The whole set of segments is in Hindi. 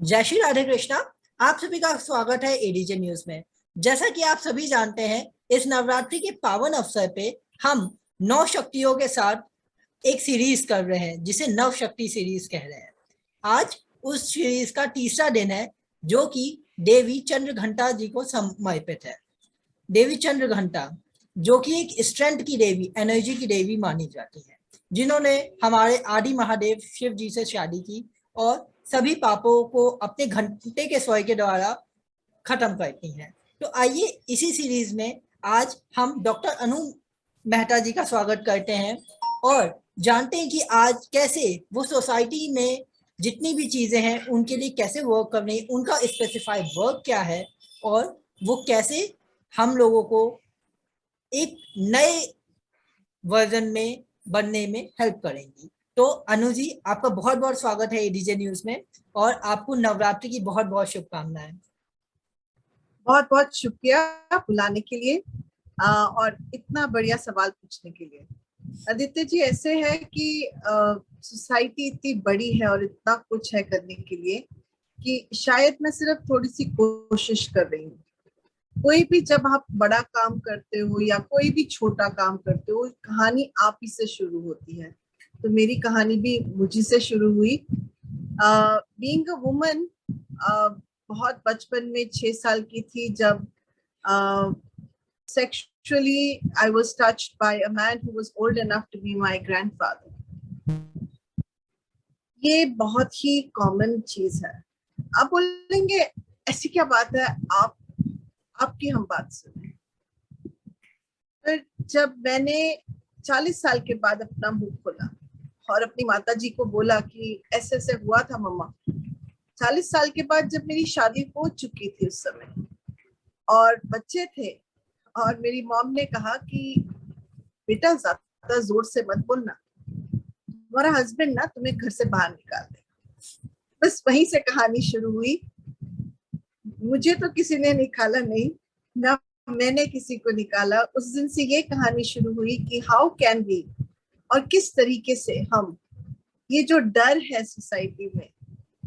जय श्री राधे कृष्णा। आप सभी का स्वागत है एडीजे न्यूज में। जैसा कि आप सभी जानते हैं, इस नवरात्रि के पावन अवसर पे हम नौ शक्तियों के साथ एक सीरीज कर रहे हैं जिसे नव शक्ति सीरीज कह रहे हैं। आज उस सीरीज का तीसरा दिन है जो कि देवी चंद्र घंटा जी को समर्पित है। देवी चंद्र घंटा जो कि एक स्ट्रेंथ की देवी, एनर्जी की देवी मानी जाती है, जिन्होंने हमारे आदि महादेव शिव जी से शादी की और सभी पापों को अपने घंटे के स्वय के द्वारा खत्म करती हैं। तो आइए इसी सीरीज में आज हम डॉक्टर अनु मेहता जी का स्वागत करते हैं और जानते हैं कि आज कैसे वो सोसाइटी में जितनी भी चीजें हैं उनके लिए कैसे वर्क कर रही है, उनका स्पेसिफाइड वर्क क्या है और वो कैसे हम लोगों को एक नए वर्जन में बनने में हेल्प करेंगी। तो अनु जी, आपका बहुत बहुत स्वागत है एडीजे न्यूज में और आपको नवरात्रि की बहुत बहुत शुभकामनाएं। बहुत बहुत शुक्रिया बुलाने के लिए और इतना बढ़िया सवाल पूछने के लिए। आदित्य जी, ऐसे है कि सोसाइटी इतनी बड़ी है और इतना कुछ है करने के लिए कि शायद मैं सिर्फ थोड़ी सी कोशिश कर रही हूँ। कोई भी जब आप बड़ा काम करते हो या कोई भी छोटा काम करते हो, कहानी आप ही से शुरू होती है। तो मेरी कहानी भी मुझे से शुरू हुई। बीइंग अ वुमन, बहुत बचपन में 6 साल की थी जब sexually I was touched by a man who was old enough to be my grandfather. ये बहुत ही कॉमन चीज है। आप बोलेंगे ऐसी क्या बात है, आपकी हम बात सुने। फिर जब मैंने 40 साल के बाद अपना मुंह खोला और अपनी माता जी को बोला कि ऐसे ऐसे हुआ था मम्मा, 40 साल के बाद जब मेरी शादी हो चुकी थी उस समय और बच्चे थे, और मेरी मॉम ने कहा कि बेटा ज्यादा जोर से मत बोलना, तुम्हारा हस्बैंड ना तुम्हें घर से बाहर निकाल देगा। बस वहीं से कहानी शुरू हुई। मुझे तो किसी ने निकाला नहीं, ना मैंने किसी को निकाला। उस दिन से ये कहानी शुरू हुई कि हाउ कैन वी, और किस तरीके से हम, ये जो डर है सोसाइटी में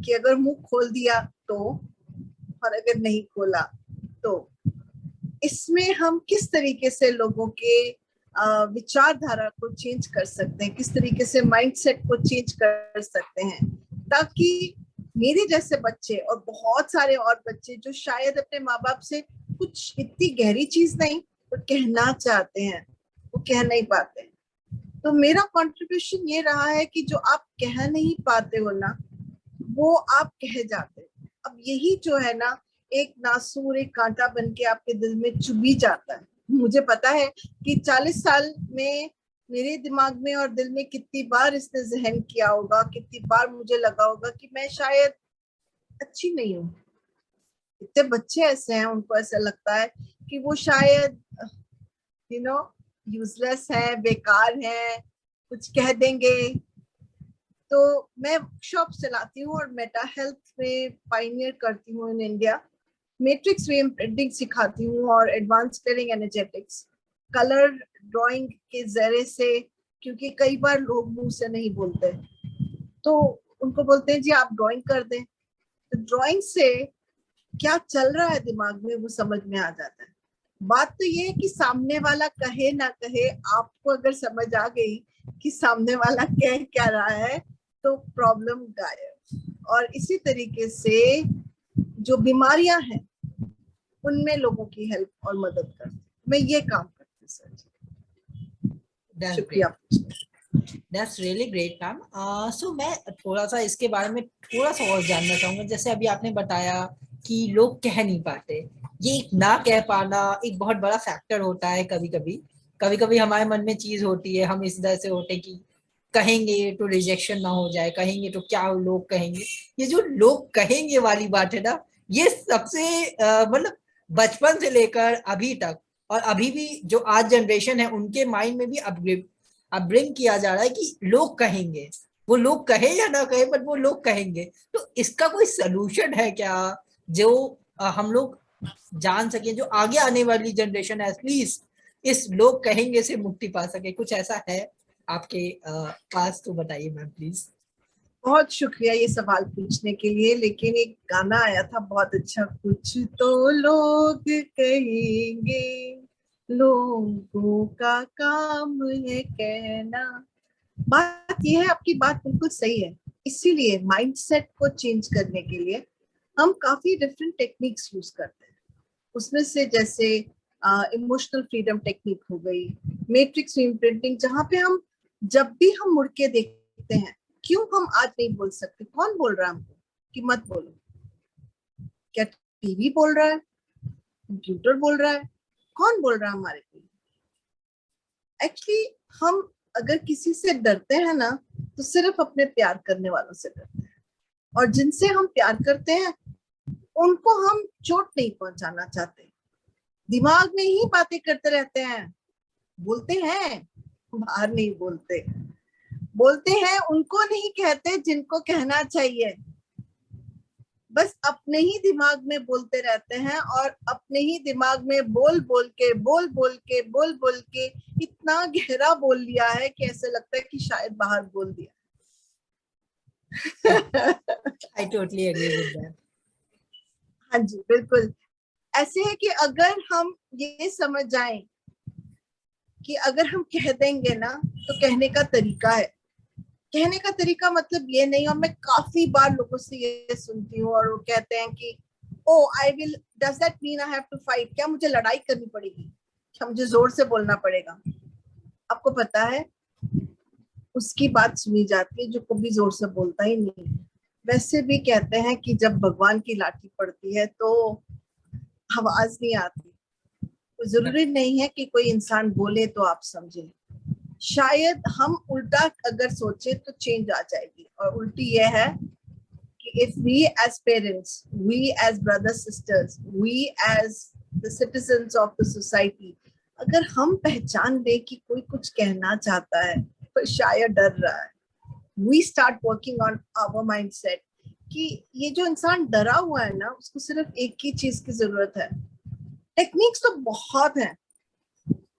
कि अगर मुंह खोल दिया तो, और अगर नहीं खोला तो, इसमें हम किस तरीके से लोगों के विचारधारा को चेंज कर सकते हैं, किस तरीके से माइंडसेट को चेंज कर सकते हैं, ताकि मेरे जैसे बच्चे और बहुत सारे और बच्चे जो शायद अपने माँ बाप से कुछ इतनी गहरी चीज नहीं तो कहना चाहते हैं, वो कह नहीं पाते। तो मेरा कंट्रीब्यूशन ये रहा है कि जो आप कह नहीं पाते हो ना, वो आप कह जाते हो। अब यही जो है ना, एक नासूर, एक कांटा बन के आपके दिल में चुभी जाता है। मुझे पता है कि 40 साल में मेरे दिमाग में और दिल में कितनी बार इसने जहन किया होगा, कितनी बार मुझे लगा होगा कि मैं शायद अच्छी नहीं हूँ। इतने बच्चे ऐसे हैं, उनको ऐसा लगता है कि वो शायद यूजलेस है, बेकार है, कुछ कह देंगे। तो मैं वर्कशॉप चलाती हूँ और मेटा हेल्थ में पाइनियर करती हूँ in India. Matrix way printing सिखाती हूँ और advance clearing energetics, colour drawing के जरिए से, क्योंकि कई बार लोग मुंह से नहीं बोलते तो उनको बोलते हैं जी आप ड्राइंग कर दें। तो ड्राइंग से क्या चल रहा है दिमाग में वो समझ में आ जाता है। बात तो ये है कि सामने वाला कहे ना कहे, आपको अगर समझ आ गई कि सामने वाला कह क्या रहा है तो प्रॉब्लम गायब। और इसी तरीके से जो बीमारियां हैं उनमें लोगों की हेल्प और मदद करती, मैं ये काम करती सर जी। शुक्रिया। That's really great, ma'am. सो मैं थोड़ा सा इसके बारे में थोड़ा सा और जानना चाहूंगा। जैसे अभी आपने बताया कि लोग कह नहीं पाते, ये एक ना कह पाना एक बहुत बड़ा फैक्टर होता है। कभी कभी हमारे मन में चीज होती है, हम इस तरह से होते कि कहेंगे तो रिजेक्शन ना हो जाए, कहेंगे तो क्या लोग कहेंगे। ये जो लोग कहेंगे वाली बात है ना, ये सबसे मतलब बचपन से लेकर अभी तक और अभी भी जो आज जनरेशन है उनके माइंड में भी अपब्रिंग किया जा रहा है कि लोग कहेंगे। वो लोग कहे या ना कहे, बट वो लोग कहेंगे। तो इसका कोई सोल्यूशन है क्या जो हम लोग जान सके, जो आगे आने वाली जनरेशन एटलीस्ट इस लोग कहेंगे से मुक्ति पा सके? कुछ ऐसा है आपके पास तो बताइए मैम प्लीज। बहुत शुक्रिया ये सवाल पूछने के लिए, लेकिन एक गाना आया था बहुत अच्छा, कुछ तो लोग कहेंगे, लोगों का काम है कहना। बात ये है, आपकी बात बिल्कुल सही है। इसीलिए माइंडसेट को चेंज करने के लिए हम काफी डिफरेंट टेक्निक्स यूज करते हैं। उसमें से जैसे इमोशनल फ्रीडम टेक्निक हो गई, मैट्रिक्स इम्प्रिंटिंग, जहां पे हम जब भी हम मुड़ के देखते हैं, क्यों हम आज नहीं बोल सकते, कौन बोल रहा है हमको कि मत बोलो? क्या टीवी बोल रहा है, कंप्यूटर बोल रहा है, कौन बोल रहा है हमारे को? एक्चुअली हम अगर किसी से डरते हैं ना, तो सिर्फ अपने प्यार करने वालों से डरते हैं, और जिनसे हम प्यार करते हैं उनको हम चोट नहीं पहुंचाना चाहते। दिमाग में ही बातें करते रहते हैं, बोलते हैं बाहर नहीं बोलते, बोलते हैं उनको नहीं कहते जिनको कहना चाहिए, बस अपने ही दिमाग में बोलते रहते हैं, और अपने ही दिमाग में बोल बोल के इतना गहरा बोल लिया है कि ऐसे लगता है कि शायद बाहर बोल दिया। I totally agree with that. हाँ जी, बिल्कुल ऐसे है कि अगर हम ये समझ जाएं कि अगर हम कह देंगे ना, तो कहने का तरीका है। कहने का तरीका मतलब ये नहीं, और मैं काफी बार लोगों से ये सुनती हूँ, और वो कहते हैं कि oh I will, does that mean I have to fight? क्या मुझे लड़ाई करनी पड़ेगी? क्या मुझे जोर से बोलना पड़ेगा? आपको पता है, उसकी बात सुनी जाती है जो कभी जोर से बोलता ही नहीं है। वैसे भी कहते हैं कि जब भगवान की लाठी पड़ती है तो आवाज नहीं आती। तो जरूरी नहीं है कि कोई इंसान बोले तो आप समझे। शायद हम उल्टा अगर सोचे तो चेंज आ जाएगी, और उल्टी ये है कि if we as parents, we as brothers sisters, we as the citizens of the society, अगर हम पहचान दे कि कोई कुछ कहना चाहता है पर शायद डर रहा है, we start working on our mindset कि ये जो इंसान डरा हुआ है ना, उसको सिर्फ एक ही चीज की जरूरत है। टेक्निक्स तो बहुत हैं,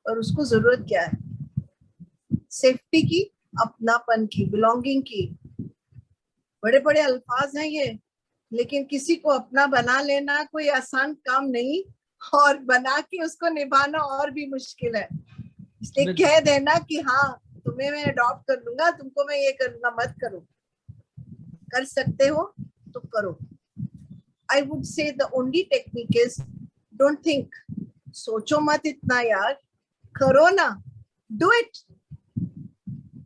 और उसको जरूरत क्या है? सेफ्टी की, अपनापन की, बिलोंगिंग की। बड़े बड़े अल्फाज हैं ये, लेकिन किसी को अपना बना लेना कोई आसान काम नहीं, और बना के उसको निभाना और भी मुश्किल है। इसलिए कह देना कि हाँ तुम्हें मैं अडॉप्ट कर लूंगा, तुमको मैं ये कर लूंगा, मत करो। कर सकते हो तो करो। I would say the only technique is don't think, सोचो मत इतना यार, करो ना, do it,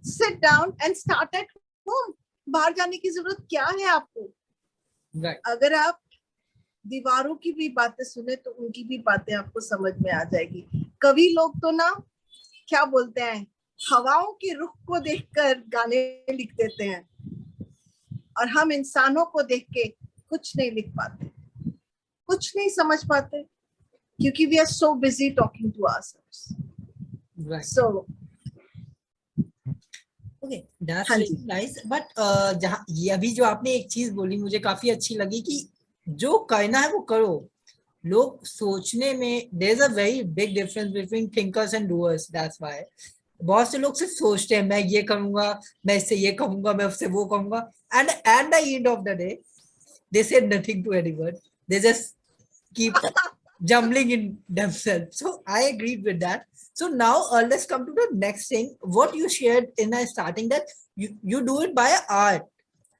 sit down and start at home. बाहर जाने की जरूरत क्या है आपको? अगर आप दीवारों की भी बातें सुने तो उनकी भी बातें आपको समझ में आ जाएगी। कवि लोग तो ना क्या बोलते हैं, हवाओं के रुख को देखकर गाने लिख देते हैं, और हम इंसानों को देख के कुछ नहीं लिख पाते, कुछ नहीं समझ पाते, क्योंकि we are so busy talking to ourselves. So okay, that's really nice. But जहाँ ये अभी जो आपने एक चीज बोली मुझे काफी अच्छी लगी कि जो करना है वो करो। लोग सोचने में there is a very big difference between thinkers and doers. That's why बहुत से लोग सिर्फ सोचते हैं मैं ये करूंगा, मैं इससे ये कहूंगा, मैं उससे वो कहूंगा, and at the end of the day they said nothing to anyone, they just keep jumbling in themselves. So I agreed with that. So now let's come to the next thing. What you shared in the starting that you do it by art.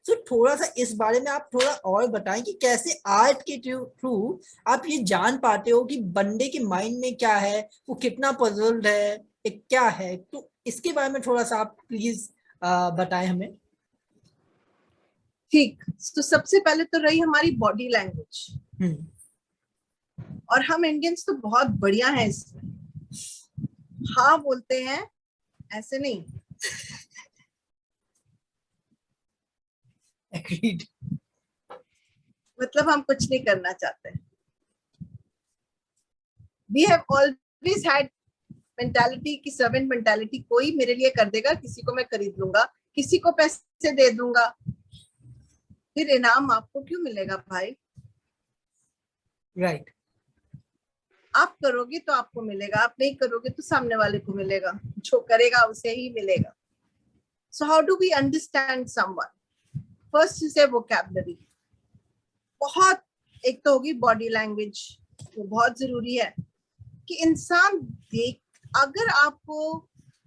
So थोड़ा सा इस बारे में आप थोड़ा और बताएं कि कैसे आर्ट के थ्रू आप ये जान पाते हो कि बंदे के माइंड में क्या है, वो कितना पजल्ड है, क्या है। तो इसके बारे में थोड़ा सा आप प्लीज बताएं हमें। ठीक, तो सबसे पहले तो रही हमारी बॉडी लैंग्वेज, और हम इंडियंस तो बहुत बढ़िया हैं इसमें। हाँ बोलते हैं, ऐसे नहीं। Agreed. मतलब हम कुछ नहीं करना चाहते। We have always had mentality की, सर्वेंट मेंटालिटी, कोई मेरे लिए कर देगा, किसी को मैं खरीद लूंगा, किसी को पैसे दे दूंगा, फिर इनाम आपको क्यों मिलेगा भाई? राइट। आप करोगे तो आपको मिलेगा, आप नहीं करोगे तो सामने वाले को मिलेगा, जो करेगा उसे ही मिलेगा। So how do we understand someone? First चीज है वोकैबुलरी। बहुत, एक तो होगी बॉडी लैंग्वेज, वो बहुत जरूरी है कि इंसान देख, अगर आपको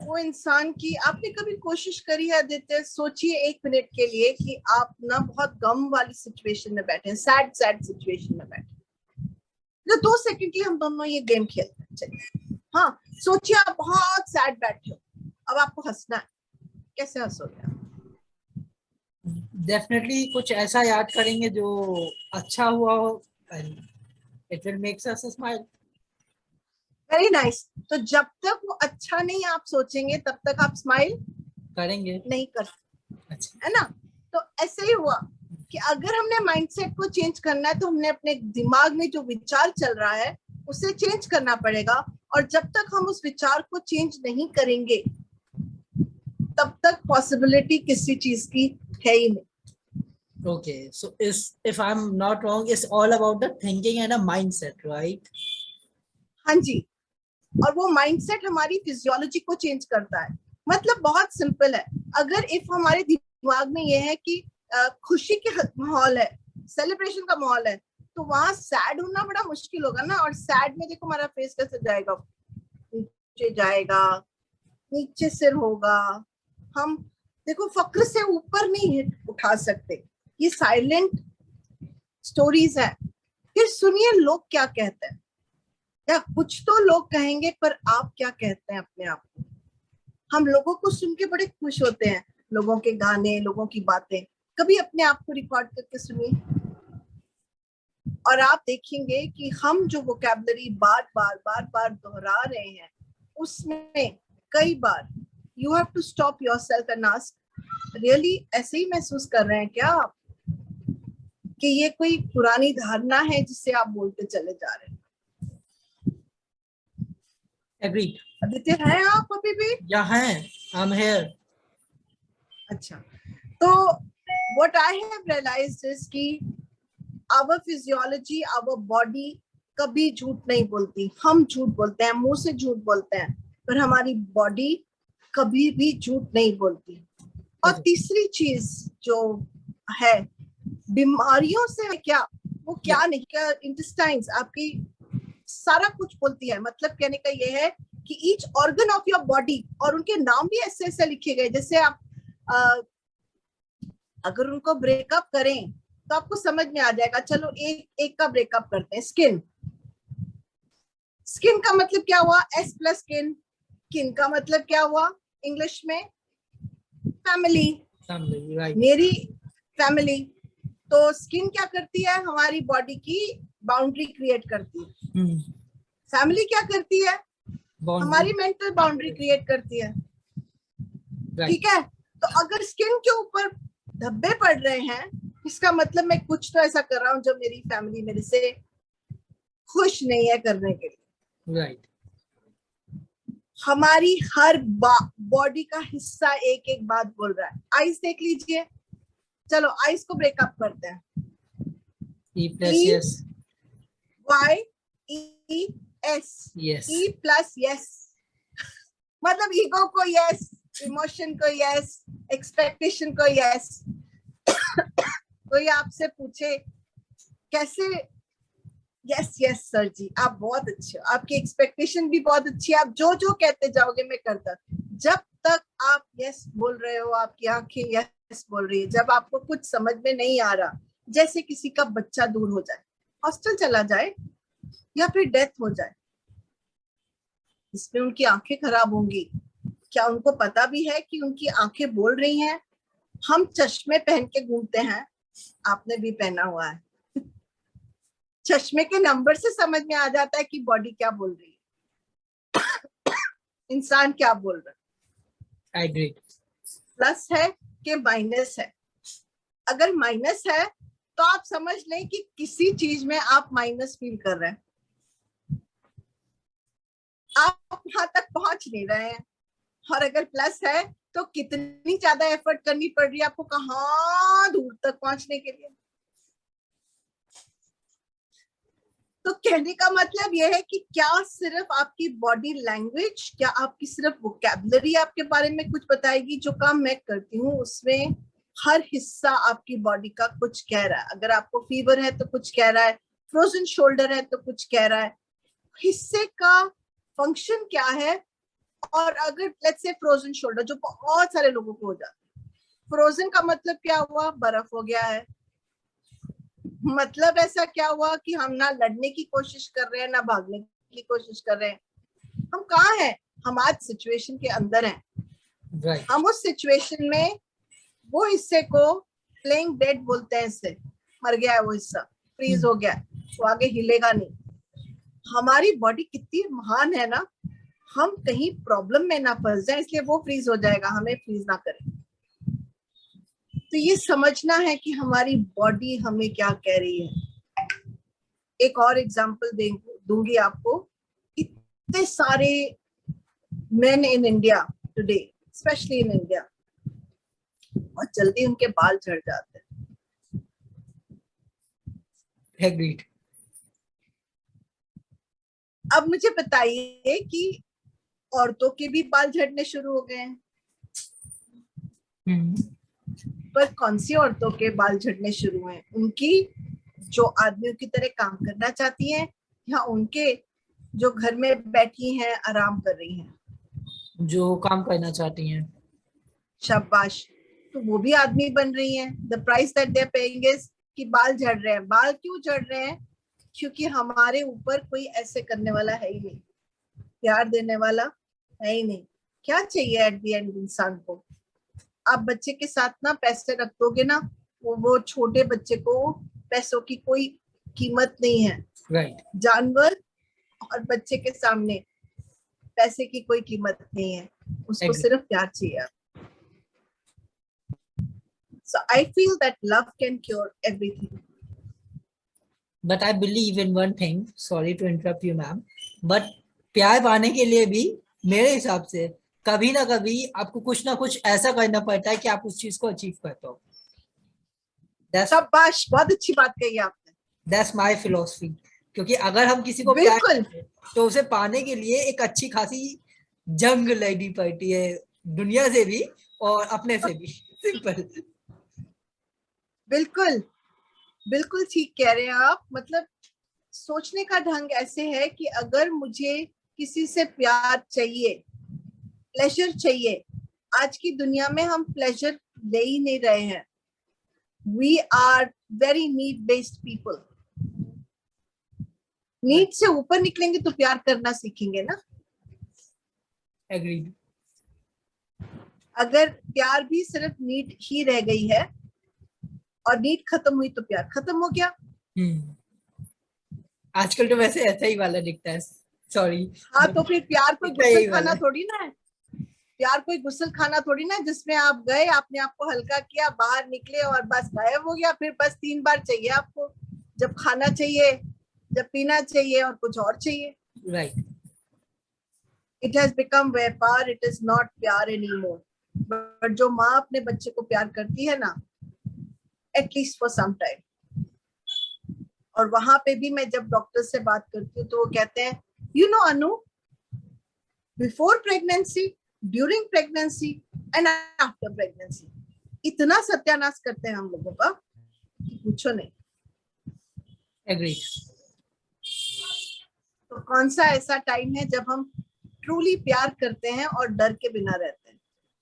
वो इंसान की, आपने कभी कोशिश करी है आदित्य, सोचिए 1 मिनट के लिए कि आप ना बहुत गम वाली सिचुएशन में बैठे हैं, सैड सिचुएशन में बैठे, तो 2 सेकंड के लिए हम दोनों ये गेम खेलते हैं, चलिए। हाँ, सोचिए आप बहुत सैड बैठे हो, अब आपको हंसना है, कैसे हंसोगे आप? डेफिनेटली कुछ ऐसा याद करेंगे जो अच्छा हुआ हो, and it will makes us smile. Very nice. तो जब तक वो अच्छा नहीं आप सोचेंगे तब तक आप स्माइल करेंगे नहीं कर सकते, अच्छा। है ना? तो ऐसे ही हुआ कि अगर हमने माइंडसेट को चेंज करना है तो हमने अपने दिमाग में जो विचार चल रहा है उसे चेंज करना पड़ेगा, और जब तक हम उस विचार को चेंज नहीं करेंगे तब तक पॉसिबिलिटी किसी चीज की है ही नहीं। Okay, so if I'm not wrong, it's all about the thinking and a mindset, right? हाँ जी, और वो माइंडसेट हमारी फिजियोलॉजी को चेंज करता है। मतलब बहुत सिंपल है, अगर इफ हमारे दिमाग में ये है कि खुशी के माहौल है, सेलिब्रेशन का माहौल है, तो वहां सैड होना बड़ा मुश्किल होगा ना। और सैड में देखो हमारा फेस कैसे जाएगा, नीचे जाएगा, नीचे सिर होगा, हम देखो फक्र से ऊपर नहीं उठा सकते, ये साइलेंट स्टोरीज है। फिर सुनिए लोग क्या कहते हैं, या कुछ तो लोग कहेंगे, पर आप क्या कहते हैं अपने आप को? हम लोगों को सुन के बड़े खुश होते हैं, लोगों के गाने, लोगों की बातें। कभी अपने आप को रिकॉर्ड करके सुनिए, और आप देखेंगे कि हम जो वोकैबुलरी बार बार दोहरा रहे हैं, उसमें कई बार you have to stop yourself and ask, really ऐसे ही महसूस कर रहे हैं क्या आप, कि ये कोई पुरानी धारणा है जिससे आप बोलते चले जा रहे हैं? Agreed. आदित्य हैं आप अभी भी? Yeah, है, I'm here. अच्छा, तो what I have realized is कि our physiology, our body कभी झूठ नहीं बोलती। हम झूठ बोलते हैं, मुंह से झूठ बोलते हैं, पर हमारी बॉडी कभी भी झूठ नहीं बोलती। और तीसरी चीज जो है, बीमारियों से है क्या, वो क्या नहीं, क्या इंटेस्टाइन्स आपकी सारा कुछ बोलती है। मतलब कहने का ये है कि each organ of your body, और उनके नाम भी ऐसे ऐसे लिखे गए, जैसे आप अगर उनको ब्रेकअप करें तो आपको समझ में आ जाएगा। चलो एक एक का ब्रेकअप करते हैं। स्किन, स्किन का मतलब क्या हुआ? S plus skin. स्किन का मतलब क्या हुआ इंग्लिश में? Family, right. मेरी फैमिली। तो स्किन क्या करती है? हमारी बॉडी की बाउंड्री क्रिएट करती है। फैमिली क्या करती है? हमारी मेंटल बाउंड्री क्रिएट करती है। ठीक है, तो अगर स्किन के ऊपर धब्बे पड़ रहे हैं, इसका मतलब मैं कुछ तो ऐसा कर रहा हूं जो मेरी फैमिली मेरे से खुश नहीं है करने के लिए। राइट। हमारी हर बॉडी का हिस्सा एक एक बात बोल रहा है। आइस देख लीजिए, चलो आइस को ब्रेकअप करते हैं। E plus yes. Y E S. Yes. E plus yes. मतलब ईगो को यस, इमोशन को यस, एक्सपेक्टेशन को यस। कोई आपसे पूछे कैसे, यस यस सर जी आप बहुत अच्छे हो, आपकी एक्सपेक्टेशन भी बहुत अच्छी है, आप जो जो कहते जाओगे मैं करता। जब तक आप यस बोल रहे हो, आपकी आंखें यस बोल रही है, जब आपको कुछ समझ में नहीं आ रहा, जैसे किसी का बच्चा दूर हो जाए, हॉस्टल चला जाए, या फिर डेथ हो जाए, इसमें उनकी आंखें खराब होंगी। क्या उनको पता भी है कि उनकी आंखें बोल रही हैं? हम चश्मे पहन के घूमते हैं, आपने भी पहना हुआ है। चश्मे के नंबर से समझ में आ जाता है कि बॉडी क्या बोल रही है, इंसान क्या बोल रहा है। प्लस है कि माइनस है। अगर माइनस है तो आप समझ लें कि किसी चीज में आप माइनस फील कर रहे हैं, आप वहां तक पहुंच नहीं रहे हैं। और अगर प्लस है तो कितनी ज्यादा एफर्ट करनी पड़ रही है आपको कहाँ दूर तक पहुंचने के लिए। तो कहने का मतलब यह है कि क्या सिर्फ आपकी बॉडी लैंग्वेज, क्या आपकी सिर्फ वोकैबुलरी आपके बारे में कुछ बताएगी? जो काम मैं करती हूँ उसमें हर हिस्सा आपकी बॉडी का कुछ कह रहा है। अगर आपको फीवर है तो कुछ कह रहा है, फ्रोजन शोल्डर है तो कुछ कह रहा है। हिस्से का फंक्शन क्या है। और अगर लेट्स से फ्रोजन शोल्डर, जो बहुत सारे लोगों को हो जाता है, फ्रोजन का मतलब क्या हुआ, बर्फ हो गया है। मतलब ऐसा क्या हुआ कि हम ना लड़ने की कोशिश कर रहे हैं ना भागने की कोशिश कर रहे हैं। हम कहाँ हैं, हम आज सिचुएशन के अंदर हैं। right. हम उस सिचुएशन में वो हिस्से को प्लेइंग डेड बोलते हैं, इससे मर गया है वो हिस्सा, फ्रीज हो गया है, वो आगे हिलेगा नहीं। हमारी बॉडी कितनी महान है ना, हम कहीं प्रॉब्लम में ना फंस जाए इसलिए वो फ्रीज हो जाएगा, हमें फ्रीज ना करे। तो ये समझना है कि हमारी बॉडी हमें क्या कह रही है। एक और एग्जांपल दूंगी आपको। इतने सारे men in India today, especially in India, बहुत जल्दी उनके बाल झड़ जाते हैं। Agreed. अब मुझे बताइए कि औरतों के भी बाल झड़ने शुरू हो गए हैं। पर कौन सी औरतों के बाल झड़ने शुरू हुए? उनकी जो आदमियों की तरह काम करना चाहती हैं, या उनके जो घर में बैठी हैं आराम कर रही हैं? जो काम करना चाहती हैं। शाबाश। तो वो भी आदमी बन रही हैं। The price that they are paying is कि बाल झड़ रहे हैं। बाल क्यों झड़ रहे हैं? क्योंकि हमारे ऊपर कोई ऐसे करने वाला है ही नहीं, प्यार देने वाला है ही नहीं। क्या चाहिए एट द एंड इंसान को? आप बच्चे के साथ ना पैसे रख दोगे ना, वो छोटे बच्चे को पैसों की कोई कीमत नहीं है। right. जानवर और बच्चे के सामने पैसे की कोई कीमत नहीं है, उसको Agree. सिर्फ प्यार चाहिए। So I feel that love can cure everything. But I believe in one thing. Sorry to interrupt you, ma'am. But प्यार पाने के लिए भी मेरे हिसाब से कभी ना कभी आपको कुछ ना कुछ ऐसा करना पड़ता है कि आप उस चीज को अचीव करते हो। शाबाश, बहुत अच्छी बात कही आपने। That's my philosophy. क्योंकि अगर हम किसी को प्यार बिल्कुल करते हैं तो उसे पाने के लिए एक अच्छी खासी जंग लड़नी पड़ती है, दुनिया से भी और अपने से भी। सिंपल। बिल्कुल बिल्कुल ठीक कह रहे हैं आप। मतलब सोचने का ढंग ऐसे है कि अगर मुझे किसी से प्यार चाहिए, प्लेजर चाहिए, आज की दुनिया में हम प्लेजर ले ही नहीं रहे हैं। We are very need based people. Need से ऊपर निकलेंगे तो प्यार करना सीखेंगे ना। एग्रीड। अगर प्यार भी सिर्फ नीड ही रह गई है और नीड खत्म हुई तो प्यार खत्म हो गया। आजकल तो वैसे ऐसा ही वाला दिखता है। सॉरी। हाँ, तो फिर प्यार कोई गुस्ल खाना है। थोड़ी ना है। प्यार कोई गुस्ल खाना थोड़ी ना, जिसमें आप गए, आपने आपको हल्का किया, बाहर निकले और बस गायब हो गया। फिर बस 3 बार चाहिए आपको, जब खाना चाहिए, जब पीना चाहिए और कुछ और चाहिए। राइट। इट हैज बिकम व्यापार, इट इज नॉट प्यार एनी मोर। बट जो माँ अपने बच्चे को प्यार करती है ना, एटलीस्ट फॉर सम टाइम। और वहां पे भी मैं जब डॉक्टर से बात करती हूँ तो वो कहते हैं, you know Anu, before pregnancy, during pregnancy and after pregnancy इतना सत्यानाश करते हैं हम लोगों का कि पूछो नहीं। एग्री। तो कौन सा ऐसा टाइम है जब हम ट्रूली प्यार करते हैं और डर के बिना रहते हैं?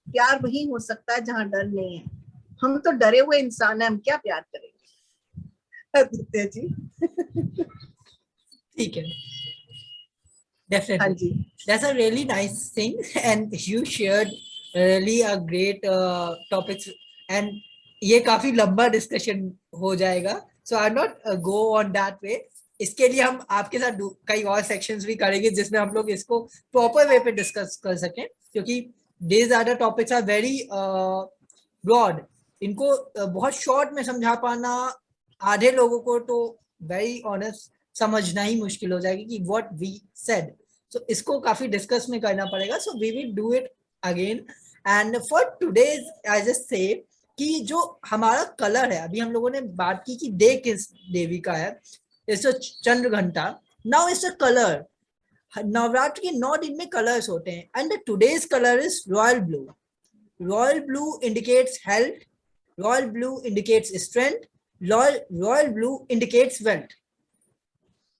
प्यार वही हो सकता है जहां डर नहीं है। हम तो डरे हुए इंसान हैं, हम क्या प्यार करेंगे? आदित्य जी। ठीक है। हाँ Definitely. Ji. That's a really nice thing, and you shared really a great topics. And ये काफी लंबा डिस्कशन हो जाएगा, so I'll not go on that way. इसके लिए हम आपके साथ कई और सेक्शंस भी करेंगे जिसमें हम लोग इसको प्रॉपर वे पे डिस्कस कर सकें, क्योंकि these are the topics are very broad. इनको बहुत शॉर्ट में समझा पाना आधे लोगों को तो वेरी ऑनेस्ट समझना ही मुश्किल हो जाएगी कि व्हाट वी सेड। सो इसको काफी डिस्कस में करना पड़ेगा। So we will do it again. And for today's I just say कि जो हमारा कलर है, अभी हम लोगों ने बात की कि डे किस देवी का है, इस चंद्र घंटा। Now it's a colour. Navratra के 9 दिन में कलर्स होते हैं, and today's colour is royal blue. Royal blue indicates health, royal blue indicates strength, royal blue indicates wealth.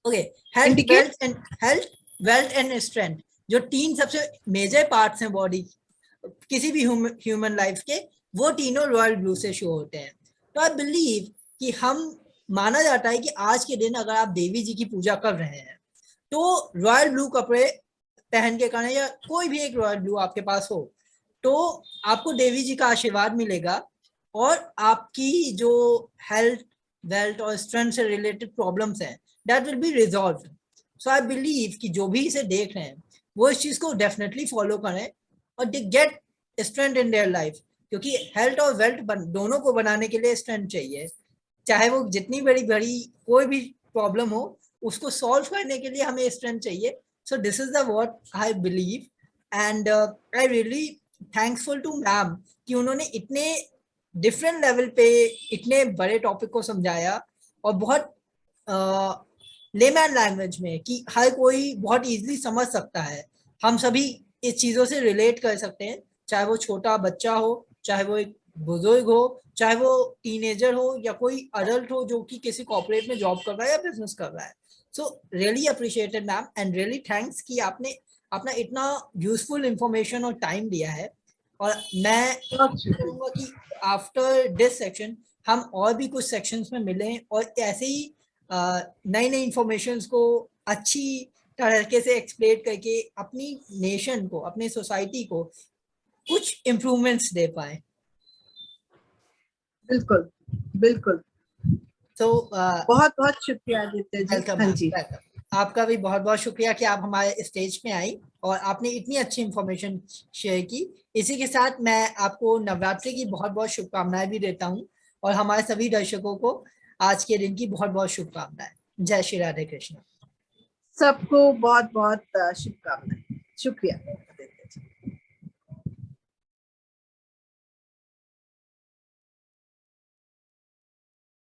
Okay, health wealth and strength, जो तीन सबसे मेजर पार्ट्स हैं बॉडी किसी भी ह्यूमन लाइफ के, वो तीनों रॉयल ब्लू से शो होते हैं. तो आई बिलीव कि हम माना जाता है कि आज के दिन अगर आप देवी जी की पूजा कर रहे हैं तो रॉयल ब्लू कपड़े पहन के करना, या कोई भी एक रॉयल ब्लू आपके पास हो, तो आपको देवी जी का आशीर्वाद मिलेगा और आपकी जो हेल्थ वेल्थ और स्ट्रेंथ से रिलेटेड प्रॉब्लम्स हैं that will be resolve. So I believe कि जो भी इसे देख रहे हैं वो इस चीज को डेफिनेटली फॉलो करें और they get strength in their life, क्योंकि हेल्थ और वेल्थ दोनों को बनाने के लिए स्ट्रेंथ चाहिए. चाहे वो जितनी बड़ी बड़ी कोई भी प्रॉब्लम हो, उसको सॉल्व करने के लिए हमें स्ट्रेंथ चाहिए. So this is the what I believe, and I really thankful to ma'am कि उन्होंने इतने डिफरेंट लेवल पे इतने बड़े टॉपिक को समझाया और बहुत लेमैन लैंग्वेज में कि हर कोई बहुत इजीली समझ सकता है. हम सभी इस चीज़ों से रिलेट कर सकते हैं, चाहे वो छोटा बच्चा हो, चाहे वो एक बुजुर्ग हो, चाहे वो टीनेजर हो, या कोई अडल्ट हो जो कि किसी कॉर्पोरेट में जॉब कर रहा है या बिजनेस कर रहा है. So really appreciated ma'am, and really thanks कि आपने अपना इतना यूजफुल इंफॉर्मेशन और टाइम दिया है. और मैं कहूँगा कि आफ्टर दिस सेक्शन हम और भी कुछ सेक्शंस में मिलें और ऐसे ही नई नई इंफॉर्मेशन को अच्छी तरीके से एक्सप्लेन करके अपनी नेशन को, अपनी सोसाइटी को कुछ इम्प्रूवमेंट्स दे पाए. बिल्कुल बिल्कुल. तो बहुत बहुत शुक्रिया आदित्य जी. हाँ जी, आपका भी बहुत बहुत शुक्रिया कि आप हमारे स्टेज पे आई और आपने इतनी अच्छी इंफॉर्मेशन शेयर की. इसी के साथ मैं आपको नवरात्रि की बहुत बहुत शुभकामनाएं भी देता हूँ और हमारे सभी दर्शकों को आज के दिन की बहुत बहुत शुभकामनाएं. जय श्री राधे कृष्ण. सबको बहुत बहुत शुभकामनाएं. शुक्रिया.